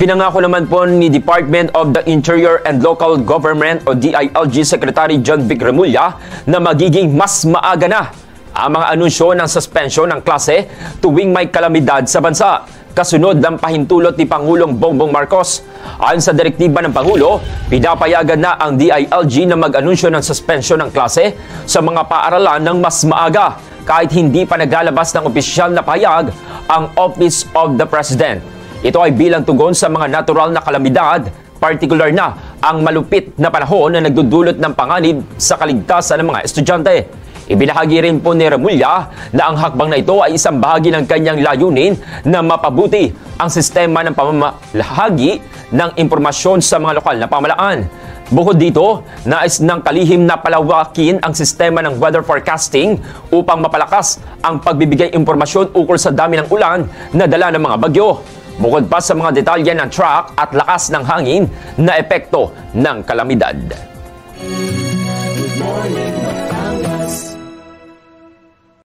Pinangako naman po ni Department of the Interior and Local Government o DILG Secretary John Vic Remulla na magiging mas maaga na ang mga anunsyo ng suspensyon ng klase tuwing may kalamidad sa bansa. Kasunod ng pahintulot ni Pangulong Bongbong Marcos. Ayon sa direktiba ng Pangulo, pinapayagan na ang DILG na mag-anunsyo ng suspensyon ng klase sa mga paaralan ng mas maaga kahit hindi pa naglalabas ng opisyal na pahayag ang Office of the President. Ito ay bilang tugon sa mga natural na kalamidad, partikular na ang malupit na panahon na nagdudulot ng panganib sa kaligtasan ng mga estudyante. Ibinahagi rin po ni Remulla na ang hakbang na ito ay isang bahagi ng kanyang layunin na mapabuti ang sistema ng pamamahagi ng impormasyon sa mga lokal na pamahalaan. Bukod dito, nais ng kalihim na palawakin ang sistema ng weather forecasting upang mapalakas ang pagbibigay impormasyon ukol sa dami ng ulan na dala ng mga bagyo. Bukod pa sa mga detalye ng track at lakas ng hangin na epekto ng kalamidad. Good morning.